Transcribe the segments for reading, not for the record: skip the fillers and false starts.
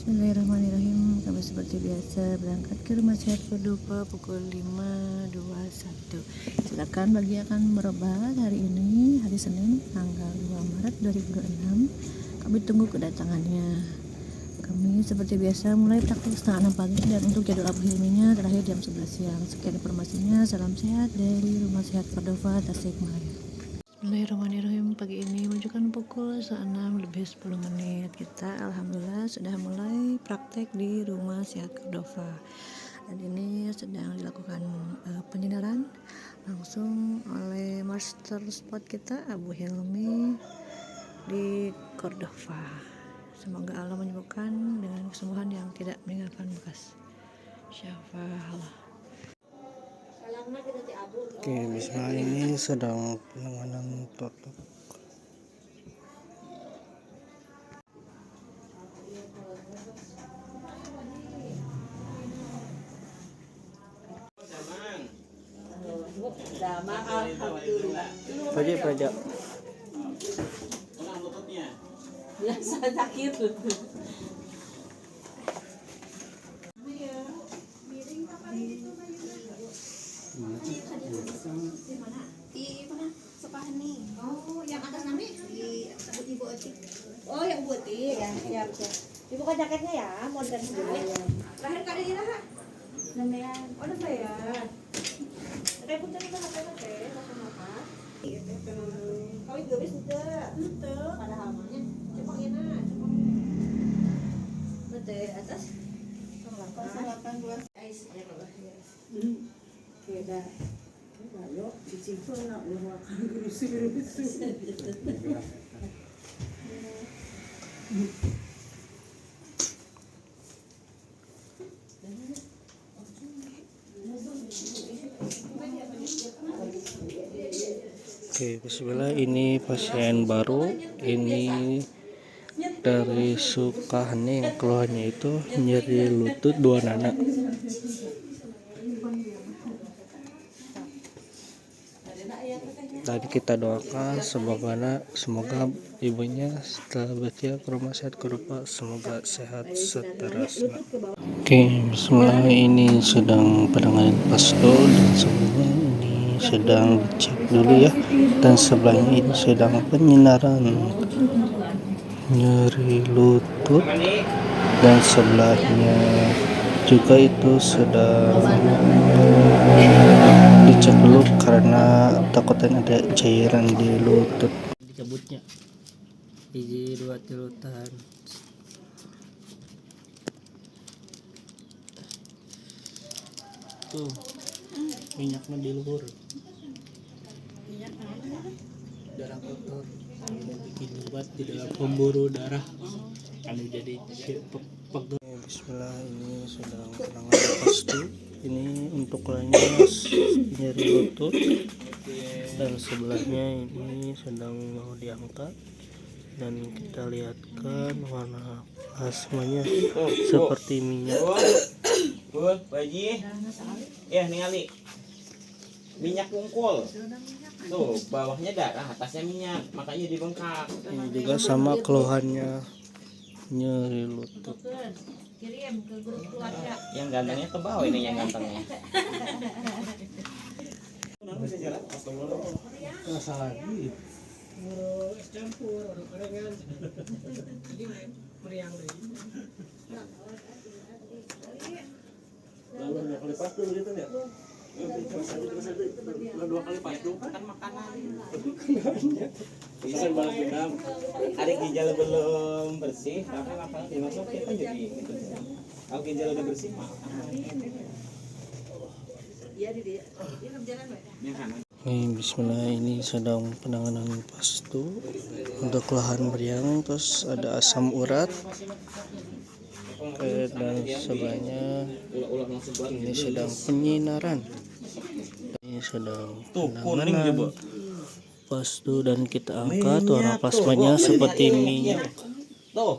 Bismillahirrahmanirrahim. Kami seperti biasa berangkat ke Rumah Sehat Cordova pukul 5.21. Silakan bagi akan berobat hari ini, hari Senin tanggal 2 Maret 2026. Kami tunggu kedatangannya. Kami seperti biasa mulai praktik setengah 6 pagi dan untuk jadwal Abu Hilminya terakhir jam 11 siang. Sekian informasinya. Salam sehat dari Rumah Sehat Cordova, Tasikmalaya. Bismillahirrahmanirrahim. Pagi ini menunjukkan pukul 6:10. Kita alhamdulillah sudah mulai praktek di Rumah Sehat Cordova. Dan ini sedang dilakukan penyinaran langsung oleh master spot kita Abu Hilmi di Cordova. Semoga Allah menyembuhkan dengan kesembuhan yang tidak meninggalkan bekas. Syafa'allah. Oke, bismillah, ini sedang penanganan totok. Pajak. Biasa sakit. Di mana? Sepahani. Oh, yang atas namanya di Ibu Otik. Oh, yang Ibu Otik ya. Ya, betul. Dibuka jaketnya ya, modern sendiri. Terakhir kali ini lah. Namanya. Oh, namanya. Kayak pun tadi bahasa teh, bahasa apa? Kau juga bisa betul. Pada hamanya. Cepang ini, cepang. Betul, atas. 0812 ais ya kalau ya. Beda. Ayo, dicipul nak makan gurus-gurus. Oke, bismillah, ini pasien baru. Ini dari Sukahani, keluhannya itu nyeri lutut 2 nana. Tadi kita doakan semoga ibunya setelah bertia ke Rumah Sehat Cordova semoga sehat seterusnya. Oke, bismillah, ini sedang penanganan pasto dan sebelumnya ini sedang dicek dulu ya, dan sebelahnya ini sedang penyinaran nyeri lutut, dan sebelahnya juga itu sedang dicek dulu karena takutnya ada cairan di lutut. Dicabutnya biji 2 tilutan. Tuh minyaknya di luhur, darah kotor bikin obat di dalam pemburu darah anu jadi pegel. Bismillah, ini sedang penanganan pastu. Ini untuk lainnya nyeri lutut, dan sebelahnya ini sedang mau diangkat, dan kita lihatkan warna plasmanya seperti minyak. Baji, ya ningali minyak wungkul. Tuh bawahnya darah, atasnya minyak, makanya dibengkak. Ini juga sama keluhannya nyeri lutut. Kirim ke grup keluarga. Yang gantengnya ke bawah, ini yang gantengnya. Kan makanan. Bisa balas ada ginjal belum bersih, tapi makanan dimasukin kan jadi gitu. Kalau ginjal udah bersih mah. Bismillah, ini sedang penanganan pastu untuk lahan meriang, terus ada asam urat. Oke, dan sebelahnya ini sedang penyinaran. Ini sedang penanganan pastu, dan kita angkat warna plasmanya seperti minyak. Tuh,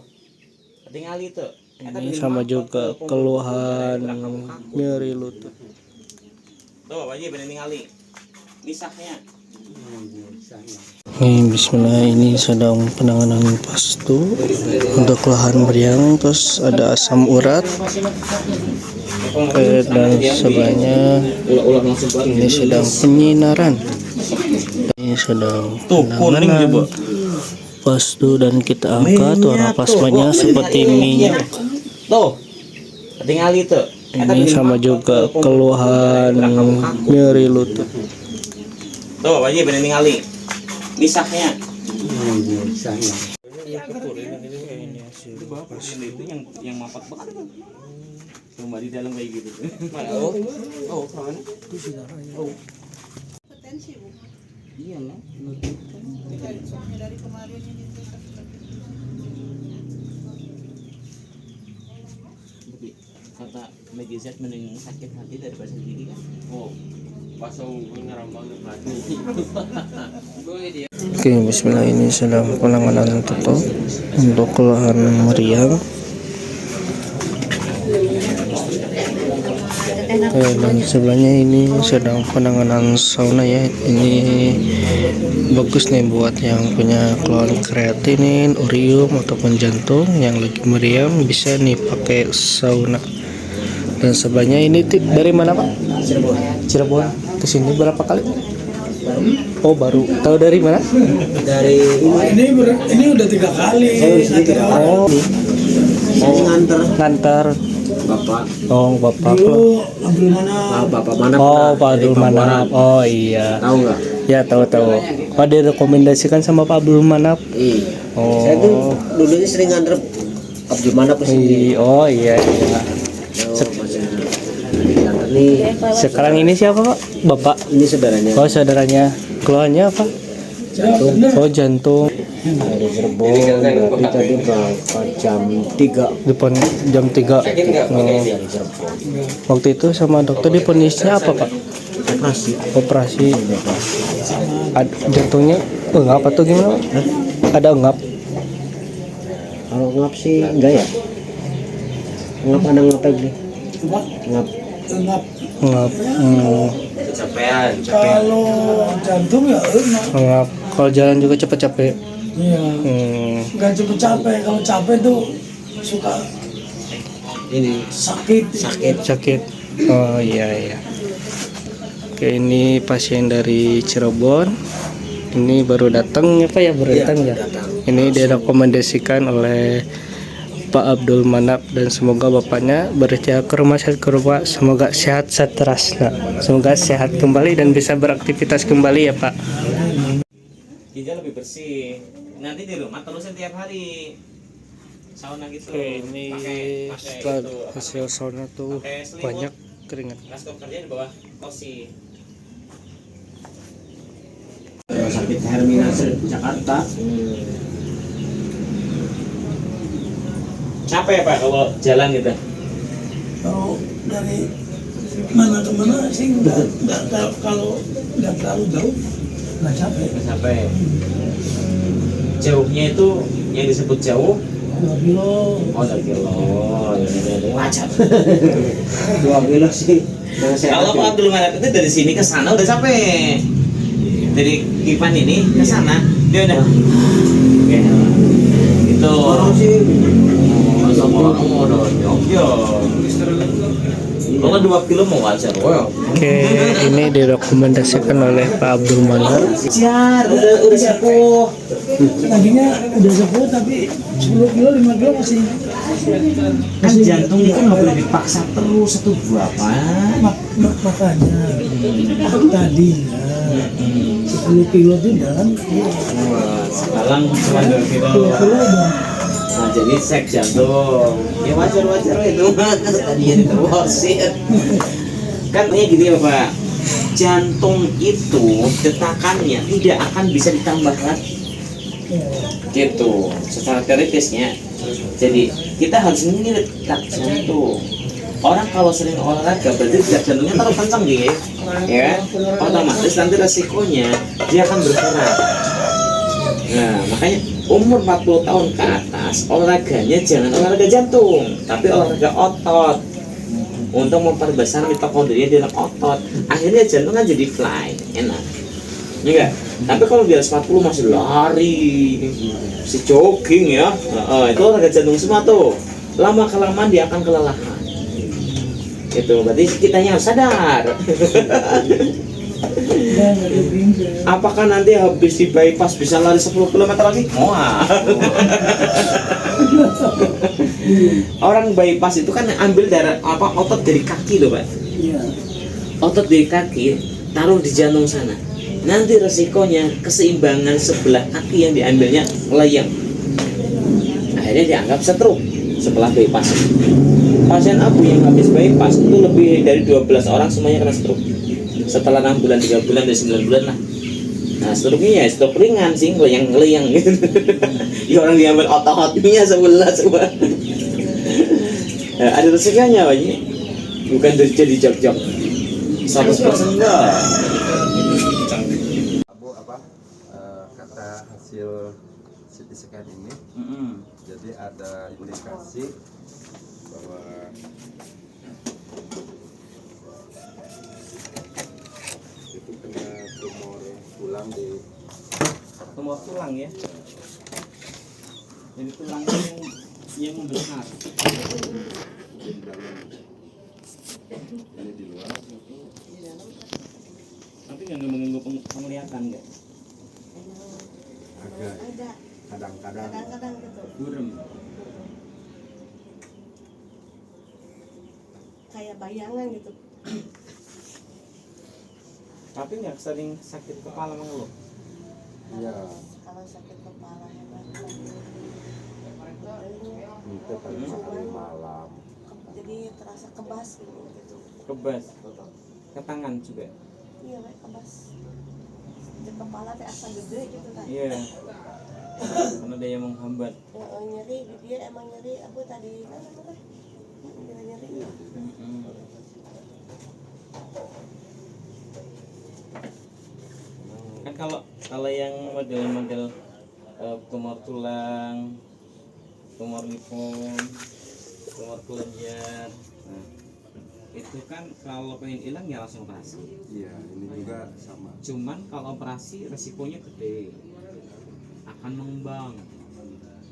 tinggal itu. Ini sama juga keluhan nyeri lutut. Tuh, Pak Haji bener ningali. Misahnya. Bismillah, ini sedang penanganan pastu untuk lahan meriang, terus ada asam urat. Dan sebelahnya ini sedang penyinaran. Ini sedang penanganan pastu dan kita angkat warna plasmanya seperti minyak. Tuh, tinggal itu. Ini sama juga keluhan nyeri lutut. Tuh, wajib bener ningali. Bisaknya. Itu yang mapak banget kan. Cuma di dalam kayak gitu. Oh, kawan. Itu saudaranya. Oh. Potensi, Bu. Iya lah. Dari kemarin ini kata media Z mending sakit hati daripada sakit gigi kan. Oh, pasang ngeram banget berarti. Oke, bismillah, ini sedang penanganan tutup untuk keluhan meriang. Dan sebelahnya ini sedang penanganan sauna ya. Ini bagus nih buat yang punya keluhan kreatinin, urium ataupun jantung yang lagi meriang, bisa nih pakai sauna. Dan sebelahnya ini dari mana Pak? Cirebon. Kesini berapa kali? Oh, baru. Tahu dari mana? Dari ini udah 3 kali. Oh, nganter. Bapak. Oh, Bapak. Dulu Abdul Manap. Bapak Manap. Oh, Pak Abdul Manap. Oh iya. Tahu nggak? Ya, tahu. Oh, direkomendasikan sama Pak Abdul Manap. Iya. Oh. Saya tuh dulunya sering nganter Abdul Manap ke sini. Oh iya. Nih, Sekarang ini siapa Pak? Bapak. ini saudaranya. Oh, saudaranya. Keluhannya apa? Jantung. Oh, jantung. Dari Cirebon. Berarti tadi berapa? Jam 3. Depan jam 3. Oh. Dari Cirebon. Waktu itu sama dokter diponisnya apa Pak? Operasi. Jantungnya engap atau gimana Pak? Ada engap? Kalau ngap sih enggak ya? Ngap ada ngap lagi. Ngap. Engap. Kecapean. Kalau jantung ya Engap. Kalau jalan juga cepet capek. iya, nggak cepet capek. Kalau capek tuh suka Ini sakit. Sakit. Oh iya. Oke, ini pasien dari Cirebon. Ini baru datang ya Pak ya, baru datang ya. Ini direkomendasikan oleh Pak Abdul Manap dan semoga bapaknya berjaya ke rumah sakit Kurpa. Semoga sehat seterusnya. Semoga sehat kembali dan bisa beraktivitas kembali ya Pak. Ginjal lebih bersih. Nanti di rumah terusin tiap hari. Sauna gitu. Oke, ini Pakai setelah itu, apa hasil sauna tuh pakai selimut. banyak keringat. Kaskop kerja di bawah kosi. Rumah sakit Hermina Jakarta. Capek Pak kalau jalan gitu. Kalau dari mana ke mana sih nggak kalau nggak terlalu jauh nggak capek. Nggak capek. Jauhnya itu yang disebut jauh 2 kilo. Oh, 2 kilo. Wajar. 2 kilo sih. Kalau Pak Abdul Manap itu dari sini ke sana udah capek. Dari Kipan ini ke sana dia udah. Oke. Itu Orang sih sama orang mau jauh. Kalau 2 kilo mau wajar. Wow. Oke, ini direkomendasikan oleh Pak Abdul Manap. Wajar, udah sepuh. Tadinya udah sepuh tapi 10 kilo 5 kilo masih Kan jantung itu nggak boleh dipaksa terus satu berapa. makanya tadinya 10 kilo itu jalan Sekarang cuma 2 kilo. 2 kilo udah. Nah, jadi sek jantung. Ya wajar itu. Tadinya diterusin. Kan gini ya Pak. Jantung itu detakannya tidak akan bisa ditambah lagi. Gitu. Secara teoritisnya. Jadi kita harus mengirit detak jantung. Orang kalau sering olahraga berarti detak jantungnya terlalu kencang gitu, ya. Otomatis nanti resikonya dia akan berkurang. Nah, makanya umur 40 tahun ke atas olahraganya jangan olahraga jantung, tapi olahraga otot untuk memperbesar mitokondria di dalam otot. Akhirnya jantung kan jadi fly, enak. Enggak? Tapi kalau di atas 40 masih lari, si jogging ya, itu olahraga jantung semua tuh. Lama kelamaan dia akan kelelahan. Itu berarti kitanya harus sadar. Apakah nanti habis di bypass bisa lari 10 km lagi? Wah. Orang bypass itu kan ambil darah otot dari kaki loh, Pak. Iya. Otot dari kaki taruh di jantung sana. Nanti resikonya keseimbangan sebelah kaki yang diambilnya melayang. Akhirnya dianggap stroke setelah bypass. Pasien abu yang habis bypass itu lebih dari 12 orang semuanya kena stroke. Setelah 6 bulan, 3 bulan, dan 9 bulan lah. Nah, stroke-nya ya stroke ringan sih, ngelayang gitu. Ya orang diambil otot-ototnya sebelah semua. Nah, ada resikonya Pak ini. Bukan jadi jog-jog. 100% enggak. Abu kata hasil CT scan ini, jadi ada indikasi bahwa itu kena tumor tulang di Tumor tulang ya. Jadi tulang yang membesar. di dalam. Ini di luar. Tapi nggak mengganggu penglihatan nggak? Agak Ada. kadang-kadang Kadang-kadang gitu. Burem. Kayak bayangan gitu. Tapi nggak sering sakit kepala mengeluh. iya Kalau sakit kepala hebat. itu pada hari malam. Jadi terasa kebas gitu. Kebas. Ke tangan juga. Iya, Pak, kebas. Di kepala teh asa gede gitu kan. Iya. Karena dia yang menghambat. Nyeri, dia emang nyeri apa tadi? Nyeri. Kan kalau yang model-model tumor tulang, tumor limfom, tumor kelenjar, nah, itu kan kalau pengen hilang ya langsung operasi. Iya, ini juga sama. Cuman kalau operasi resikonya gede, akan mengembang,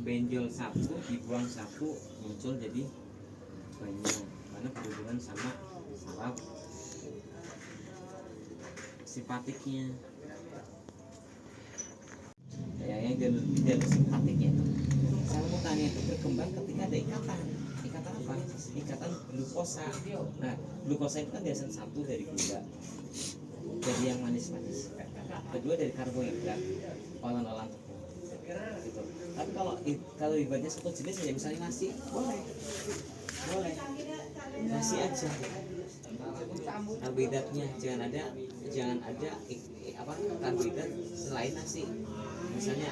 benjol satu dibuang satu muncul jadi banyak, karena berhubungan sama saraf simpatiknya. Yang jalur simpatiknya itu saraf itu berkembang ketika ada ikatan apa? Ikatan glukosa. Nah, glukosa itu kan biasanya satu dari gula, jadi yang manis-manis. Kedua dari karbohidrat, olahan-olahan tepung. Gitu. Tapi kalau ibaratnya satu jenis aja, misalnya nasi, boleh, nasi aja. Karbohidratnya jangan ada karbohidrat selain nasi. Misalnya,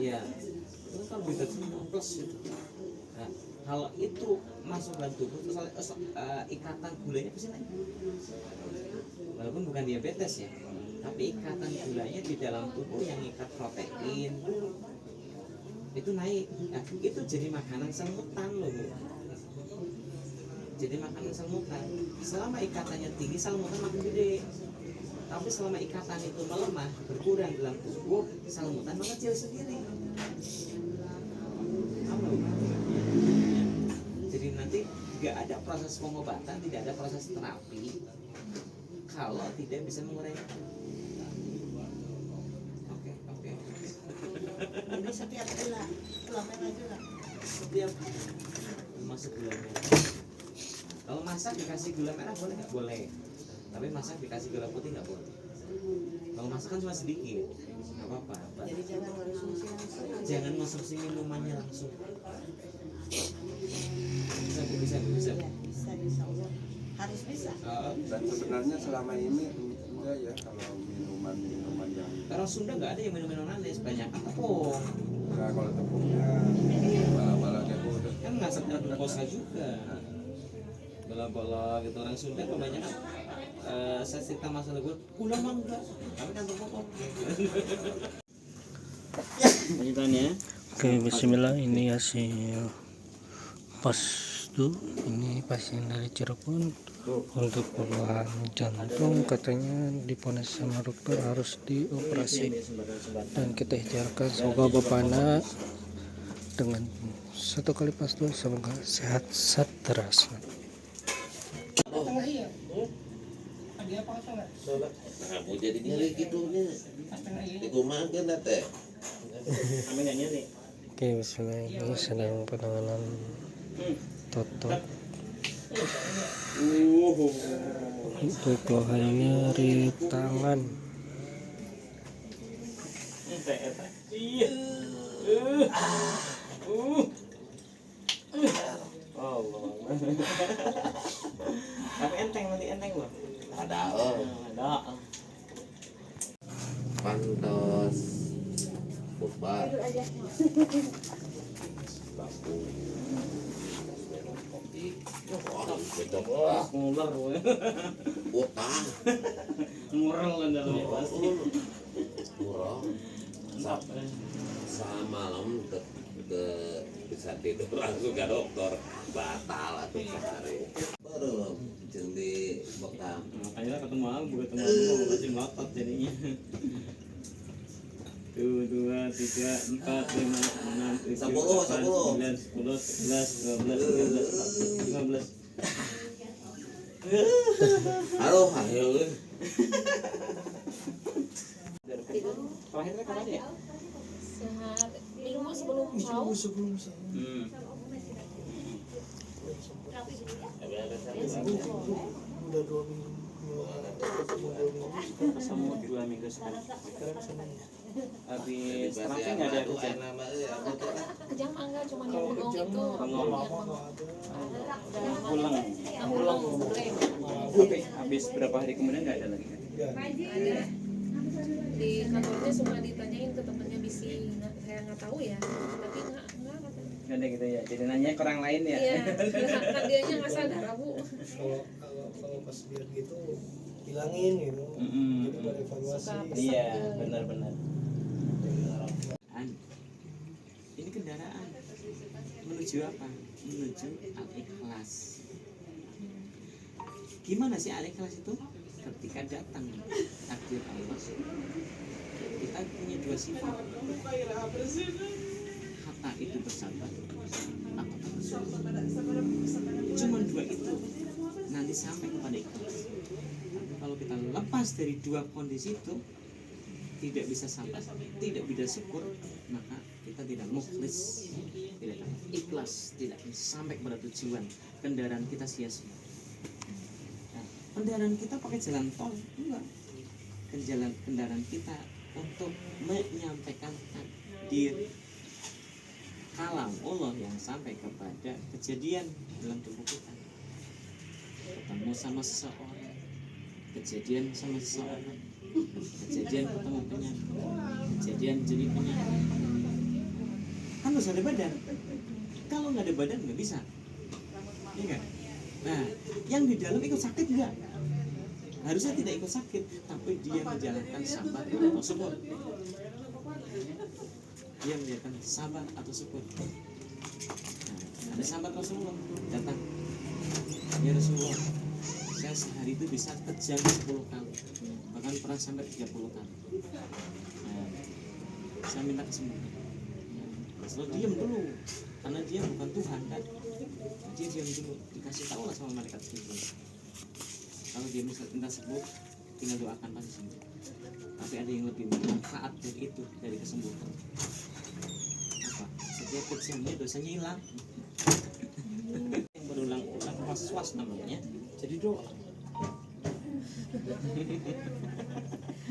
iya, itu karbohidrat semua plus itu. Nah, kalau itu masuk dalam tubuh, terus ikatan gulanya pasti naik. Walaupun bukan diabetes ya, tapi ikatan gulanya di dalam tubuh yang ikat protein itu naik. Nah, itu jadi makanan semutan loh, Bu. Jadi makanan semutan. Selama ikatannya tinggi, semutan makin gede. Tapi selama ikatan itu melemah, berkurang dalam tubuh, semutan mengecil sendiri. Jadi nanti tidak ada proses pengobatan, tidak ada proses terapi kalau tidak bisa mengurangi. Oke. Jadi setiap bulan merah juga. Setiap masuk gula merah. Kalau masak dikasih gula merah boleh nggak? Boleh. Tapi masak dikasih gula putih nggak boleh. Kalau masak kan cuma sedikit, nggak apa-apa. Jadi jangan konsumsi langsung. Jangan konsumsi minumannya langsung. Bisa. Bisa. Harus bisa. Dan sebenarnya selama ini enggak ya kalau minuman yang Orang Sunda nggak ada yang minum manis, banyak kan tepung. enggak, kalau tepungnya bala-bala kayak udah. Kan nggak sekedar glukosa juga. Bola-bola gitu, orang Sunda kebanyakan saya cerita masalah gula mah enggak, tapi kan tepung. Lanjutannya. Oke, bismillah, ini hasil pas tuh, ini pasien dari Cirebon untuk perubahan jantung katanya diponis sama dokter harus dioperasi, dan kita ikhtiarkan semoga bapaknya dengan satu kali pastu semoga sehat seterusnya. Nah, mau jadi nyeri gitu nya. Dikumakan teh. Oke, bismillah, ini sedang penanganan totok untuk keluhan nyeri tangan. Tapi enteng nanti enteng loh. Ada Ada. pantos bubar. Baku. Kopi. Wah, cocok lah. Nguler woy. Utang. Ngurel kan dalamnya pasti. Murah. Semalam ke bisa tidur langsung ke dokter, batal atau sehari baru jeung di bekam. Makanya ketemu aku masih ngotot jadinya. 1, 2, 3, 4, 5, 6, 7, 8, 9, 10, 11, 12, 13, 14, 15. Aduh, ayo. Terakhirnya kapan ya? Minggu sebelum kau. Udah 2 minggu. Sama 2 minggu sekali. Habis terakhir nggak ada hujan. Kejam enggak cuma ngomong itu. Pulang. Habis berapa hari kemudian nggak ada lagi kan? Ada di kantornya semua ditanyain ke temennya bisi, saya nggak tahu ya, tapi nggak katanya. Nggak ada gitu ya. Jadi nanya ke orang lain ya. Iya, kan dianya nggak sadar Bu. Kalau pas lihat gitu hilangin gitu. Jadi buat evaluasi. Iya, benar-benar. Ini kendaraan menuju apa? Menuju al-ikhlas. Gimana sih al-ikhlas itu? Ketika datang takdir Allah, kita punya 2 sifat. Hatta itu bersabar, apa bersabar. Cuman 2 itu nanti sampai kepada ikhlas. Tapi kalau kita lepas dari 2 kondisi itu, tidak bisa sabar, tidak bisa syukur, maka kita tidak mukhlis, tidak ikhlas, tidak sampai kepada tujuan. Kendaraan kita sia-sia. Nah, kendaraan kita pakai jalan tol enggak? Kendaraan kita untuk menyampaikan takdir kalam Allah yang sampai kepada kejadian dalam tubuh kita. Ketemu sama seseorang, kejadian sama seseorang, kejadian ketemu penyakit, kejadian jadi penyakit. Kan harus ada badan. Kalau nggak ada badan nggak bisa, iya nggak? Nah, yang di dalam ikut sakit nggak? Harusnya tidak ikut sakit, tapi dia menjalankan sabar atau syukur. Dia menjalankan sabar atau syukur. Nah, ada sahabat Rasulullah datang, ya Rasulullah, saya sehari itu bisa kejang 10 kali, bahkan pernah sampai 30 kali. Nah, saya minta kesembuhan. Rasulullah diam dulu, karena dia bukan Tuhan kan. Dia diam dulu, dikasih tahu lah sama malaikat itu. Kalau dia minta sembuh, tinggal doakan pasti sembuh. Tapi ada yang lebih manfaat dari itu, dari kesembuhan. Apa? Setiap kejamnya dosanya hilang. Yang berulang-ulang was-was namanya. Jadi doa.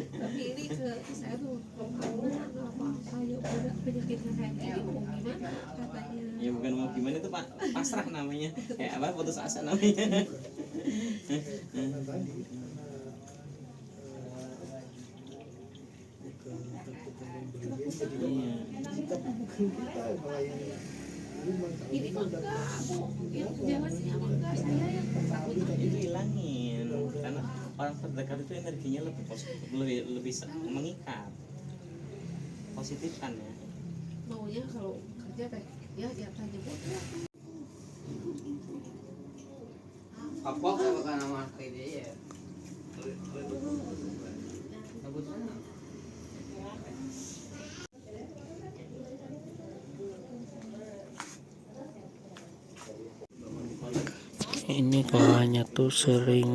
Tapi ini ke saya tuh kamu nggak apa-apa ya udah penyakitnya kayak gini mau gimana katanya. Ya bukan mau gimana itu Pak, pasrah namanya. Kayak apa, putus asa namanya. Ini mah enggak Bu, yang jelasnya mah enggak, saya yang takutnya Itu hilangin, karena orang terdekat itu energinya lebih positif, lebih mengikat, positif kan ya. maunya kalau kerja teh ya tanya Bu. Kapok ya bukan nama dia ya. Ini kolanya tuh sering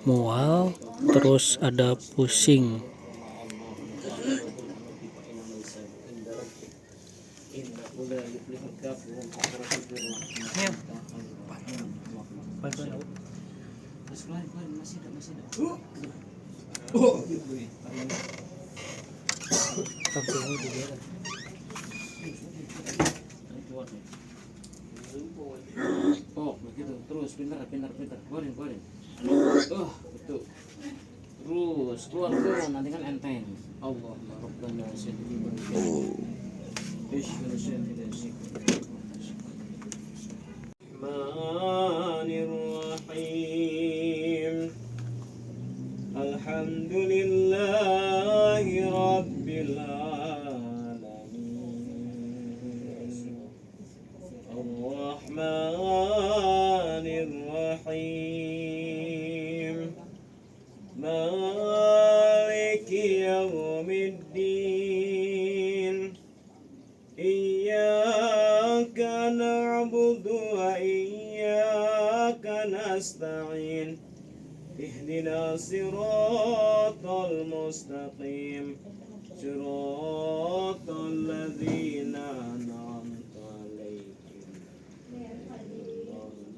mual, terus ada pusing. Oh begitu terus pintar keluarin betul terus keluar nanti kan enteng Allah Rabbana Bismillahirrahmanirrahim. Alhamdulillahi Rabbil Alamin. Ar-Rahmanir-Rahim. Maliki Yawmiddin. Iyyaka na'budu wa iyyaka nasta'in. اهدنا الصراط المستقيم صراط الذين أنعمت عليهم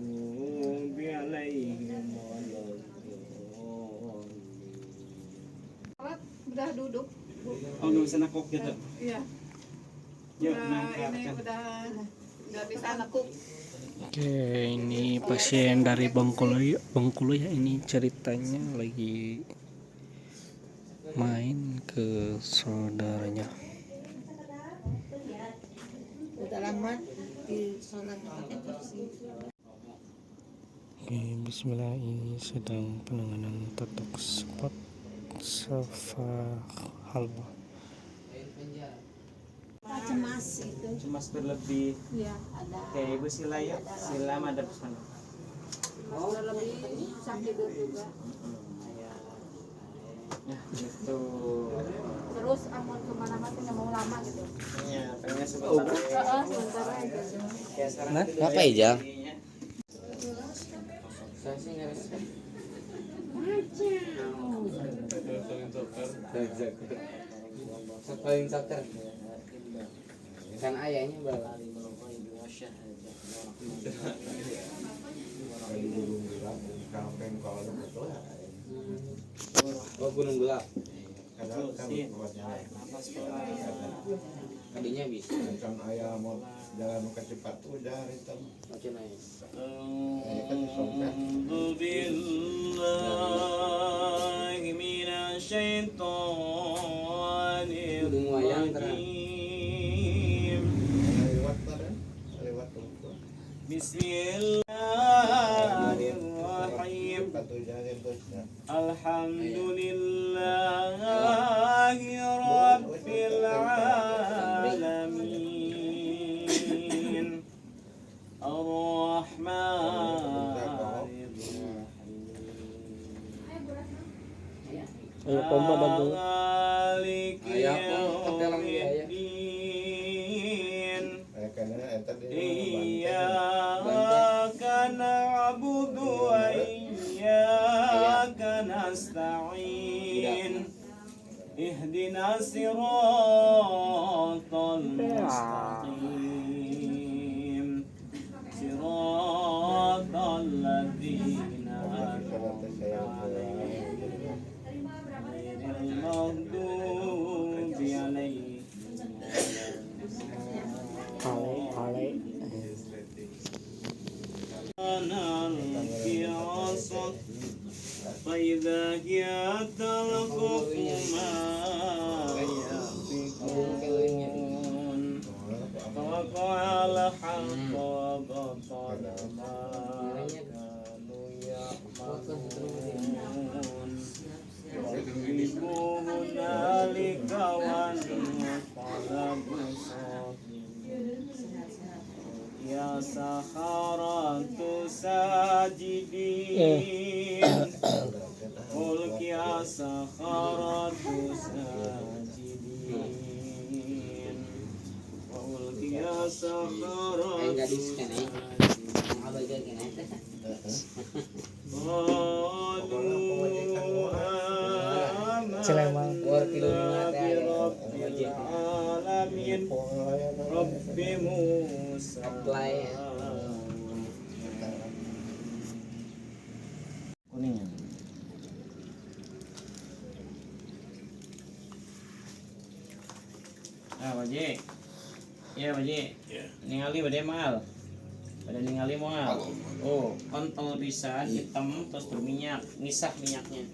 المغضوب عليهم ولا الضالين. Udah duduk. Oh, nggak bisa nekuk gitu. Iya. Yuk, Ini udah bisa nekuk. Oke, ini pasien dari Bengkulu ya. Ini ceritanya lagi main ke saudaranya. Udah lama di sholat Oke, bismillah, ini sedang penanganan tatuk spot Safa Halwa. cemas itu. Cemas berlebih. Iya, ada. Oke, Ibu Sila yuk. Sila madep sana. Lebih sakit juga. Ya, gitu. Terus amun kemana-mana nggak mau lama gitu. Iya, pengennya sebentar. Sebentar aja. Oke, sekarang Nah, dulu apa ya. Ijal? Saya sih nggak bisa. Paling saker. Kan ayahnya bawa. Oh gunung gelap. Tadinya bisa. Kan ayah mau jalan ke cepat udah itu. Macam ayah. أعوذ بالله من الشيطان الرجيم بسم الله الرحيم الحمد لله رب العالمين الرحمن Ayo pompa bagus. مالك Ayah kok dalam dia ya. الدين Kayaknya إياك نعبد وإياك نستعين اهدنا الصراط المستقيم صراط الذين أنعمت عليهم غير المغضوب عليهم فإذا هي تلقف ما يأفكون وقع الحق وبطل ما كانوا يعملون وغلبوا هنالك وانقلبوا صاغرين ya sakharatu sajidin Qul ya sakharatu sajidin Qul ya sakharatu gadis kan apa aja kan Sleman. Alamin Rabbi Musa apply kuning. Pak Ji. Iya Pak Ji. Ningali bade mal. Bade ningali moal. Oh, kontol pisan hitam terus berminyak, nisah minyaknya.